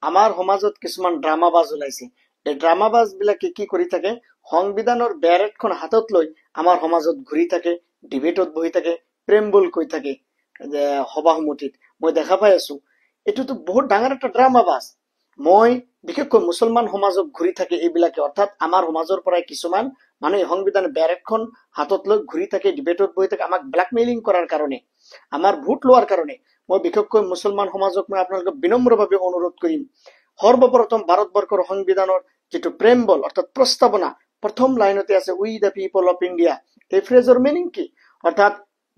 আমাৰ সমাজত কিছুমান ড্ৰামাবাজ ওলাইছে। এই ড্ৰামাবাজ বিলাকে কি কৰি থাকে, সংবিধানৰ বেৰেটখন হাতত লৈ আমাৰ সমাজত ঘূৰি থাকে, ডিবেটত বহি থাকে, প্ৰেম বল কৈ থাকে সভা সমিতিত। মই দেখা পাই আছো এইটোতো বহুত ডাঙৰ এটা ড্ৰামাবাজ। মই বিশেষকৈ মুছলমান সমাজক ঘূৰি থাকে এইবিলাকে, অৰ্থাৎ আমাৰ সমাজৰ পৰাই কিছুমান মানুহে সংবিধান বেৰেটখন হাতত লৈ ঘূৰি থাকে, ডিবেটত বহি থাকে, আমাক ব্লেকমেইলিং কৰাৰ কাৰণে, আমাৰ ভোট লোৱাৰ কাৰণে। মই বিশেষকৈ মুছলমান সমাজক মই আপোনালোকক বিনম্ৰভাৱে অনুৰোধ কৰিম, সৰ্বপ্ৰথম ভাৰতবৰ্ষৰ সংবিধানৰ যেটো প্ৰেম্বল অৰ্থাৎ প্ৰস্তাৱনা, প্ৰথম লাইনতে আছে উই দ্য পিপল অফ ইণ্ডিয়া। এই ফ্ৰেজৰ মিনিং কি? অৰ্থাৎ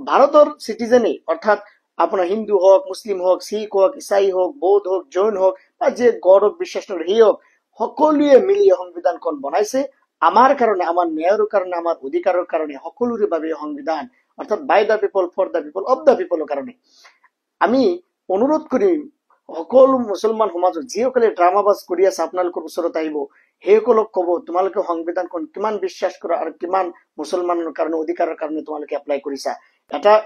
ভাৰতৰ চিটিজেনে, অৰ্থাৎ আপোনাৰ হিন্দু হওক, মুছলিম হওক, শিখ হওক, ইছাই হওক, বৌদ্ধ হওক, জৈন হওক, বা যে গডক বিশ্বাস নকৰে সেই হওক, সকলোৱে মিলি সংবিধানখন বনাইছে আমাৰ কাৰণে, আমাৰ ন্যায়ৰ কাৰণে, আমাৰ অধিকাৰৰ কাৰণে, সকলোৰে বাবে সংবিধান, অৰ্থাৎ by the people, for the people, of the পিপলৰ কাৰণে। আমি অনুৰোধ কৰিম সকলো মুছলমান সমাজত যিসকলে ড্ৰামাবাজ কৰি আছে আপোনালোকৰ ওচৰত আহিব, সেইসকলক ক'ব তোমালোকে সংবিধানখন কিমান বিশ্বাস কৰা আৰু কিমান মুছলমানৰ কাৰণে, অধিকাৰৰ কাৰণে তোমালোকে এপ্লাই কৰিছা।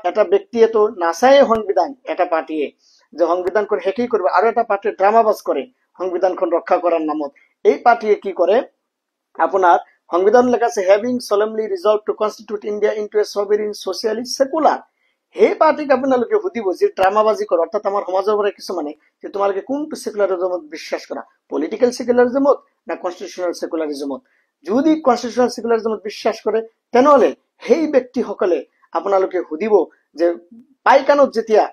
এটা ব্যক্তিয়েতো নাচায়ে সংবিধান, এটা পাৰ্টিয়ে যে সংবিধানখন শেষেই কৰিব, আৰু এটা পাৰ্টিয়ে ড্ৰামাবাজ কৰে সংবিধানখন ৰক্ষা কৰাৰ নামত। এই পাৰ্টিয়ে কি কৰে, আপোনাৰ সংবিধান লেখা আছে having solemnly resolved to constitute India into a sovereign socialist secular। সেই পাৰ্টিক আপোনালোকে সুধিব যে ড্ৰামাবাজি কৰে, অৰ্থাৎ আমাৰ সমাজৰ পৰা কিছুমানে, যে তোমালোকে কোনটো সেকুলাৰিজমত বিশ্বাস কৰা, পলিটিক্যাল সেকুলাৰিজমত না কনস্টিটিউশনাল সেকুলাৰিজমত। যদি কনস্টিটিউশনাল সেকুলাৰিজমত বিশ্বাস কৰে তেনেহলে সেই ব্যক্তিসকলে আপোনালোকে সুধিব যে পাইকানত যেতিয়া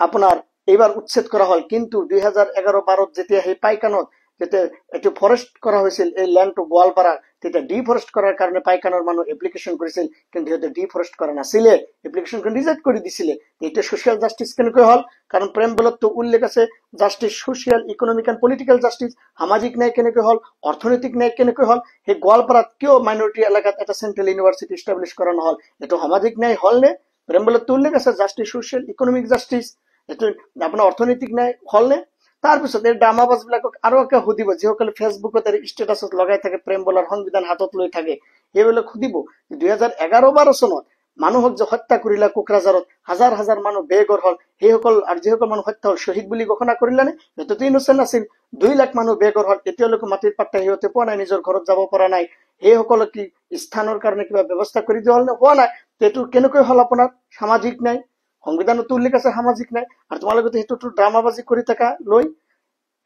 আপোনাৰ এইবাৰ উচ্ছেদ কৰা হল, কিন্তু 2011-12 যেতিয়া সেই পাইকানত যেতিয়া এইটো ফৰেষ্ট কৰা হৈছিল, এই ল্যান্ডটো গোৱালপাৰা, তেতিয়া ডিফৰেষ্ট কৰাৰ কাৰণে পাইকানৰ মানুহ এপ্লিকেশন কৰিছিল, কিন্তু সিহঁতে ডিফৰেষ্ট কৰা নাছিলে, এপ্লিকেশনখন ৰিজেক্ট কৰি দিছিলে। এতিয়া সোশ্যাল জাস্টিস কেনেকৈ হল? কাৰণ প্ৰেমবলত উল্লেখ আছে justice, social, economic and political justice. সামাজিক ন্যায় কেনেকৈ হল, অৰ্থনৈতিক ন্যায় কেনেকৈ হল? সেই গোৱালপাৰাত কিয় মাইনৰিটি এলেকাত এটা চেন্ট্ৰেল ইউনিভাৰ্চিটি এষ্টাব্লিছ কৰা নহল? এইটো সামাজিক ন্যায় হল নে? প্ৰেমবলত উল্লেখ আছে জাস্টিস, সোশ্যাল, ইকোনমিক জাস্টিস, এইটো আপোনাৰ অৰ্থনৈতিক ন্যায় হল নে? তাৰপিছত এই ড্ৰামাবাজ বিলাকক আৰু একে সুধিব, যিসকলে ফেচবুকত ষ্টেটাছত লগাই থাকে প্ৰেম বলাৰ সংবিধান হাতত লৈ থাকে, সেইবিলাক সুধিব 2011-12 চনত মানুহক যে হত্যা কৰিলা কোকৰাঝাৰত, হাজাৰ হাজাৰ মানুহ বেঘৰ হল, সেইসকল আৰু যিসকল মানুহ হত্যা হল শ্বহীদ বুলি ঘোষণা কৰিলানে? সেইটোতো ইনোচেন্ট আছিল। 2 লাখ মানুহ বেঘৰ হল, এতিয়ালৈকে মাটিৰ পাত্তা সিহঁতে পোৱা নাই, নিজৰ ঘৰত যাব পৰা নাই। সেইসকলক কি স্থানৰ কাৰণে কিবা ব্যৱস্থা কৰি দিয়া হল নে? হোৱা নাই। এইটো কেনেকৈ হল আপোনাৰ সামাজিক ন্যায়? সংবিধানত উল্লেখ আছে সামাজিক ন্যায়, আৰু তোমালোকে সেইটোতো ড্ৰামাবাজি কৰি থাকা লৈ।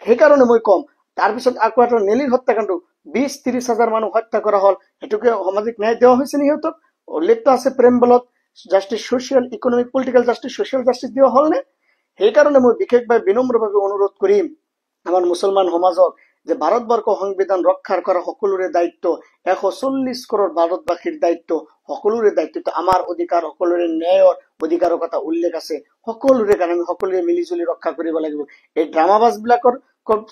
সেইকাৰণে মই কম, তাৰপিছত আকৌ এটা নেলিৰ হত্যাকাণ্ড, 20-30 হাজাৰ মানুহ হত্যা কৰা হল, সেইটোকে সামাজিক ন্যায় দেওয়া হয়েছে নি? সিহঁতক উল্লেখটো আছে প্ৰেম বলত justice, social, economic, political justice, social justice দেওয়া হল নে? সেইকাৰণে মই বিশেষভাৱে বিনম্ৰভাৱে অনুৰোধ কৰিম আমাৰ মুছলমান সমাজক যে ভাৰতবৰ্ষ সংবিধান ৰক্ষাৰ কৰা সকলোৰে দায়িত্ব, 140 কৰোৰ ভাৰতবাসীৰ দায়িত্ব, সকলোৰে দায়িত্ব। আমাৰ অধিকাৰ, সকলোৰে ন্যায়ৰ অধিকাৰৰ কথা উল্লেখ আছে, সকলোৰে কাৰণে আমি সকলোৱে মিলিজুলি ৰক্ষা কৰিব লাগিব। এই ড্ৰামাবাজ বিলাকৰ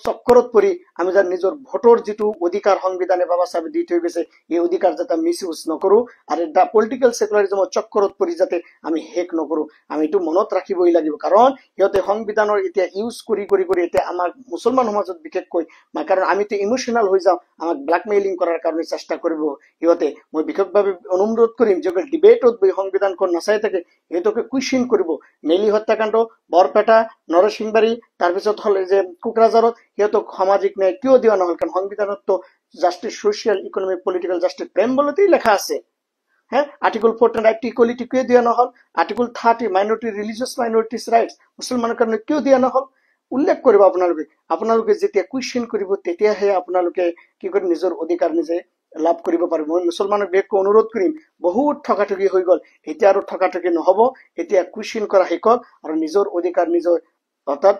চক্কৰত পৰি আমি যাতে নিজৰ ভোটৰ যিটো অধিকাৰ সংবিধানে বাবা চাহেব দি থৈ গৈছে, এই অধিকাৰ যাতে মিছ ইউজ নকৰো, আৰু পলিটিক্যাল সেকুলাৰিজমৰ চক্কৰত পৰি যাতে আমি শেষ নকৰো। আমি এইটো মনত ৰাখিবই লাগিব, কাৰণ সিহঁতে সংবিধানৰ এতিয়া ইউজ কৰি কৰি কৰি এতিয়া আমাৰ মুছলমান সমাজত বিশেষকৈ, কাৰণ আমিতো ইমোশনাল হৈ যাওঁ, আমাক ব্লেকমেইলিং কৰাৰ কাৰণে চেষ্টা কৰিব সিহঁতে। মই বিশেষভাৱে অনুৰোধ কৰিম যে ডিবেটত বহি সংবিধানখন নাচাই থাকে, সিহঁতকে কুৱেশ্যন কৰিব। নেলি হত্যাকাণ্ড, বৰপেটা, নৰসিংবাৰী, তাৰপিছত হল যে কোকৰাঝাৰত, সিহঁতক সামাজিক ন্যায় কিয় দিয়া নহল? কাৰণ সংবিধানতো justice, social, economic, political justice প্রেম বলতেই লেখা আছে। হ্যাঁ, আর্টিকেল 14 রাইট টু ইকুয়ালিটি কিয় দিয়া নহল? Article 30 minority, religious minorities rights, মুছলমানৰ কাৰণে কিয় দিয়া নহল? উল্লেখ কৰিব আপোনালোকে। আপোনালোকে যেতিয়া কুৱেশ্যন কৰিব তেতিয়াহে আপোনালোকে কি কৰি নিজৰ অধিকাৰ নিজে লাভ কৰিব পাৰিব। মই মুছলমানক বিশেষকৈ অনুৰোধ কৰিম, বহুত ঠগাঠগি হৈ গল, এতিয়া আৰু ঠগাঠগি নহব। এতিয়া কুৱেশ্যন কৰা শিকক আৰু নিজৰ অধিকাৰ নিজৰ, অৰ্থাৎ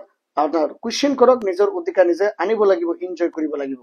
কুৱেশ্যন কৰক, নিজৰ অধিকাৰ নিজে আনিব লাগিব, এনজয় কৰিব লাগিব।